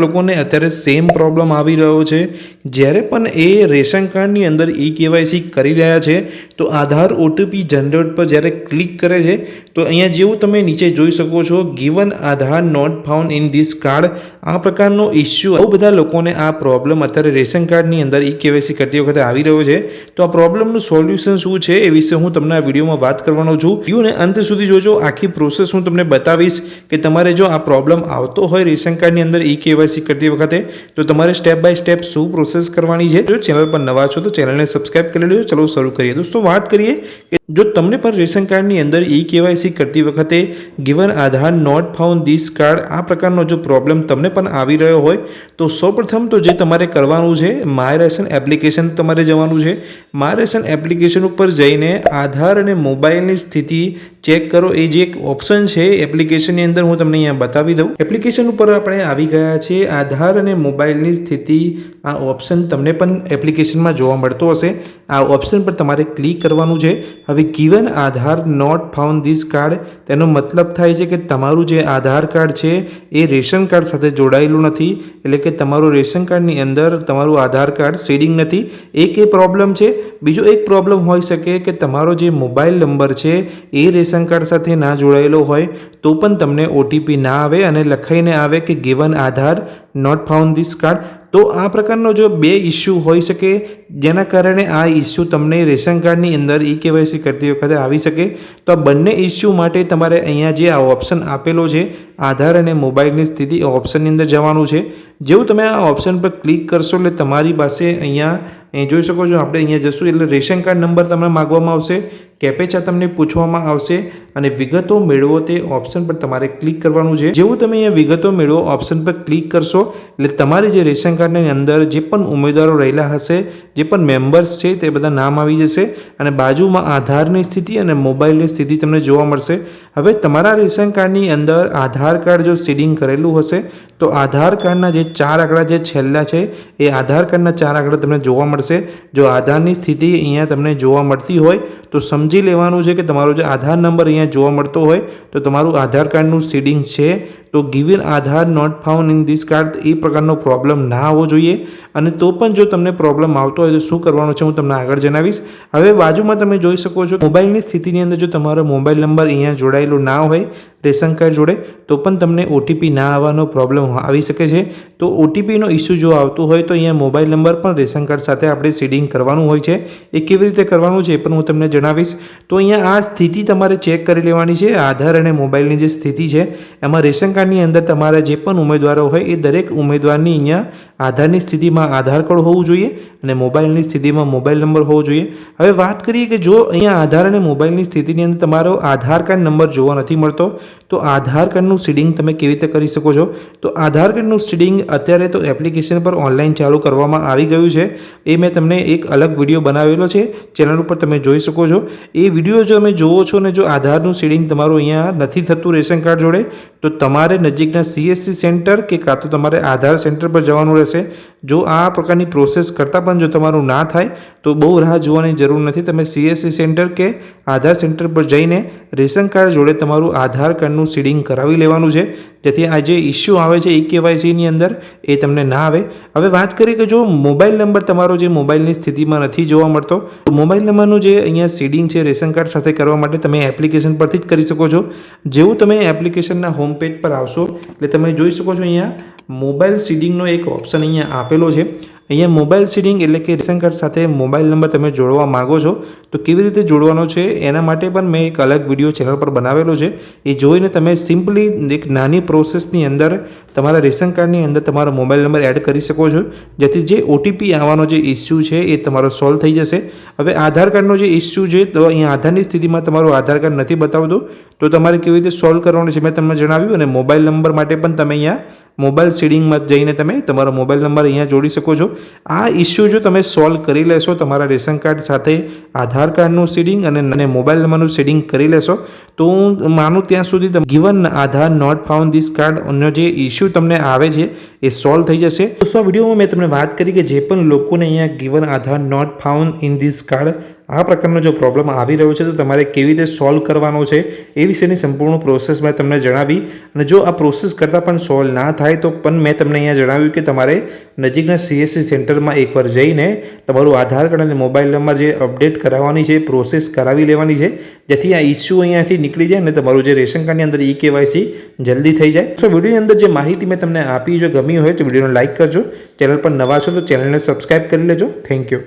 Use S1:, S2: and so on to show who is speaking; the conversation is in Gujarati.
S1: લોકોને અત્યારે સેમ પ્રોબ્લેમ આવી રહ્યો છે। જ્યારે પણ એ રેશન કાર્ડની અંદર કેવાયસી કરી રહ્યા છે તો આધાર ઓટીપી જનરેટ પર જ્યારે ક્લિક કરે છે તો અહીંયા જેવું તમે નીચે જોઈ શકો છો, given Aadhaar not found in this card, આ પ્રકારનો ઇસ્યુ બહુ બધા લોકોને આ પ્રોબ્લેમ અત્યારે રેશન કાર્ડની અંદર કેવાયસી કરતી વખતે આવી રહ્યો છે। તો આ પ્રોબ્લેમનું સોલ્યુશન શું છે એ વિશે હું તમને આ વિડીયોમાં વાત કરવાનો છું। વિડીયોને અંત સુધી જોજો, આખી પ્રોસેસ હું તમને બતાવીશ કે તમારે જો આ પ્રોબ્લેમ આવતો હોય રેશન કાર્ડની અંદર કેવાયસી કરતી વખતે તો તમારે સ્ટેપ બાય સ્ટેપ શું પ્રોસેસ કરવાની છે। જો ચેનલ પર નવા છો તો ચેનલને સબસ્ક્રાઇબ કરી લેજો। ચલો શરૂ કરીએ। દોસ્તો વાત કરીએ કે જો તમને પણ રેશન કાર્ડની અંદર કેવાયસી કરતી વખતે given Aadhaar not found this card આ પ્રકારનો જો પ્રોબ્લેમ તમને પણ આવી રહ્યો હોય તો સૌપ્રથમ તો જે તમારે કરવાનું છે, માય રેશન એપ્લિકેશન તમારે જવાનું છે। માય રેશન એપ્લિકેશન ઉપર જઈને આધાર અને મોબાઈલની સ્થિતિ ચેક કરો, એ જે એક ઓપ્શન છે એપ્લિકેશનની અંદર હું તમને અહીંયા બતાવી દઉં। એપ્લિકેશન ઉપર આપણે આવી ગયા છે। આધાર અને મોબાઈલની સ્થિતિ આ ઓપ્શન તમને પણ એપ્લિકેશનમાં જોવા મળતો હશે। આ ઓપ્શન પર તમારે ક્લિક કરવાનું છે। હવે given Aadhaar not found this card, તેનો મતલબ થાય છે કે તમારું જે આધાર કાર્ડ છે એ રેશન કાર્ડ સાથે જોડાયેલું નથી, એટલે કે તમારું રેશન કાર્ડની અંદર તમારું આધાર કાર્ડ શેડિંગ નથી। એક એ પ્રોબ્લેમ છે। બીજો એક પ્રોબ્લેમ હોઈ શકે કે તમારો જે મોબાઈલ નંબર છે એ રેશન કાર્ડ સાથે ના જોડાયેલો હોય તો પણ તમને ઓટીપી ના આવે અને લખાઈને આવે કે given Aadhaar not found this card. તો આ પ્રકારનો જો બે ઇસ્યુ હોઈ શકે જેના કારણે આ ઇસ્યુ તમને રેશન કાર્ડની અંદર કેવાયસી કરતી વખતે આવી શકે। તો આ બંને ઇસ્યુ માટે તમારે અહીંયા જે આ ઓપ્શન આપેલો છે આધાર અને મોબાઈલની સ્થિતિ ઓપ્શનની અંદર જવાનું છે। જેવું તમે આ ઓપ્શન પર ક્લિક કરશો એટલે તમારી પાસે અહીંયા જોઈ શકો છો, આપણે અહીંયા જશું એટલે રેશન કાર્ડ નંબર તમને માગવામાં આવશે, કેપેચા તમને પૂછવામાં આવશે અને વિગતો મેળવો તે ઓપ્શન પર તમારે ક્લિક કરવાનું છે। જેવું તમે અહીંયા વિગતો મેળવો ઓપ્શન પર ક્લિક કરશો એટલે તમારી જે રેશન કાર્ડની અંદર જે પણ ઉમેદવારો રહેલા હશે, જે પણ મેમ્બર્સ છે તે બધા નામ આવી જશે અને બાજુમાં આધારની સ્થિતિ અને મોબાઈલની સ્થિતિ તમને જોવા મળશે। હવે તમારા રેશન કાર્ડની અંદર આધાર કાર્ડ જો સીડિંગ કરેલું હશે તો આધાર કાર્ડના જે 4 આંકડા જે છેલ્લા છે એ આધાર કાર્ડના 4 આંકડા તમને જોવા મળશે। જો આધારની સ્થિતિ અહીંયા તમને જોવા મળતી હોય તો સમજી લેવાનું છે કે તમારો જે આધાર નંબર અહીંયા જોવા મળતો હોય તો તમારું આધાર કાર્ડનું સીડિંગ છે। તો given Aadhaar not found in this card એ પ્રકારનો પ્રોબ્લેમ ના આવવો જોઈએ। અને તો પણ જો તમને પ્રોબ્લેમ આવતો હોય તો શું કરવાનું છે હું તમને આગળ જણાવીશ। હવે બાજુમાં તમે જોઈ શકો છો મોબાઈલની સ્થિતિની અંદર જો તમારો મોબાઈલ નંબર અહીંયા જોડાયેલો ના હોય રેશન કાર્ડ જોડે તો પણ તમને ઓટીપી ના આવવાનો પ્રોબ્લેમ આવી શકે છે। તો ઓટીપીનો ઇસ્યુ જો આવતો હોય તો અહીંયા મોબાઈલ નંબર પણ રેશન કાર્ડ સાથે આપણે સીડિંગ કરવાનું હોય છે। એ કેવી રીતે કરવાનું છે એ પણ હું તમને જણાવીશ। તો અહીંયા આ સ્થિતિ તમારે ચેક કરી લેવાની છે। આધાર અને મોબાઈલની જે સ્થિતિ છે એમાં રેશન કાર્ડની અંદર તમારા જે પણ ઉમેદવારો હોય એ દરેક ઉમેદવારની અહીંયા આધારની સ્થિતિમાં આધાર કાર્ડ હોવું જોઈએ અને મોબાઈલની સ્થિતિમાં મોબાઈલ નંબર હોવો જોઈએ। હવે વાત કરીએ કે જો અહીંયા આધાર અને મોબાઈલની સ્થિતિની અંદર તમારો આધાર કાર્ડ નંબર જોવા નથી મળતો તો આધાર કાર્ડનું સીડિંગ તમે કેવી રીતે કરી શકો છો। તો આધાર કાર્ડનું સીડિંગ અત્યારે તો એપ્લિકેશન પર ઓનલાઈન ચાલુ કરવામાં આવી ગયું છે। એ મેં તમને એક અલગ વિડીયો બનાવેલો છે, ચેનલ ઉપર તમે જોઈ શકો છો। એ વિડીયો જો તમે જોવો છો ને જો આધારનું સીડિંગ તમારું અહીંયા નથી થતું રેશન કાર્ડ જોડે તો તમારે નજીકના CSC સેન્ટર કે કાં તો તમારે આધાર સેન્ટર પર જવાનું રહેશે। જો આ પ્રકારની પ્રોસેસ કરતાં પણ જો તમારું ના થાય તો બહુ રાહ જોવાની જરૂર નથી। તમે CSC સેન્ટર કે આધાર સેન્ટર પર જઈને રેશન કાર્ડ જોડે તમારું આધાર કાર્ડનું સીડિંગ કરાવી લેવાનું છે, જેથી આ જે ઇસ્યુ આવે છે કેવાયસીની અંદર એ તમને ના આવે। હવે વાત કરીએ કે જો મોબાઈલ નંબર તમારો જે મોબાઈલની સ્થિતિમાં નથી જોવા મળતો તો મોબાઈલ નંબરનું જે અહીંયા સીડિંગ છે રેશન કાર્ડ સાથે કરવા માટે તમે એપ્લિકેશન પરથી જ કરી શકો છો। જેવું તમે એપ્લિકેશનના હોમ પેજ પર આવશો એટલે તમે જોઈ શકો છો અહીંયા મોબાઈલ સીડિંગનો એક ઓપ્શન અહીંયા આપેલો છે। અહીંયા મોબાઈલ સીડિંગ એટલે કે રેશન કાર્ડ સાથે મોબાઈલ નંબર તમે જોડવા માગો છો તો કેવી રીતે જોડવાનો છે એના માટે પણ મેં એક અલગ વિડીયો ચેનલ પર બનાવેલો છે। એ જોઈને તમે સિમ્પલી એક નાની પ્રોસેસની અંદર તમારા રેશન કાર્ડની અંદર તમારો મોબાઈલ નંબર એડ કરી શકો છો, જેથી જે ઓટીપી આવવાનો જે ઇસ્યુ છે એ તમારો સોલ્વ થઈ જશે। હવે આધાર કાર્ડનો જે ઇસ્યુ છે તો અહીંયા આધારની સ્થિતિમાં તમારું આધાર કાર્ડ નથી બતાવતું તો તમારે કેવી રીતે સોલ્વ કરવાનું છે મેં તમને જણાવ્યું। અને મોબાઈલ નંબર માટે પણ તમે અહીંયા મોબાઈલ સીડિંગમાં જઈને તમે તમારો મોબાઈલ નંબર અહીંયા જોડી શકો છો। આ ઇસ્યુ જો તમે સોલ્વ કરી લેશો તમારા રેશન કાર્ડ સાથે આધાર કાર્ડનું સીડિંગ અને મોબાઈલ નંબરનું સીડિંગ કરી લેશો તો હું માનું ત્યાં સુધી ગિવન આધાર નોટ ફાઉન્ડ ધીસ કાર્ડનો જે ઇસ્યુ તમને આવે છે એ સોલ્વ થઈ જશે। તો આ વિડીયોમાં મેં તમને વાત કરી કે જે પણ લોકોને અહીંયા given Aadhaar not found in this card આ પ્રકારનો જો પ્રોબ્લેમ આવી રહ્યો છે તો તમારે કેવી રીતે સોલ્વ કરવાનો છે એ વિશેની સંપૂર્ણ પ્રોસેસ મેં તમને જણાવી. અને જો આ પ્રોસેસ કરતાં પણ સોલ્વ ના થાય તો પણ મેં તમને અહીંયા જણાવ્યું કે તમારે નજીકના CSC સેન્ટરમાં એકવાર જઈને તમારું આધાર કાર્ડ અને મોબાઈલ નંબર જે અપડેટ કરાવવાની છે પ્રોસેસ કરાવી લેવાની છે, જેથી આ ઇસ્યુ અહીંયાથી નીકળી જાય અને તમારું જે રેશન કાર્ડની અંદર eKYC જલ્દી થઈ જાય. તો વિડીયોની અંદર જે માહિતી મેં તમને આપી જો ગમી હોય તો વિડીયોને લાઇક કરજો. ચેનલ પર નવા છો તો ચેનલને સબસ્ક્રાઈબ કરી લેજો. Thank you.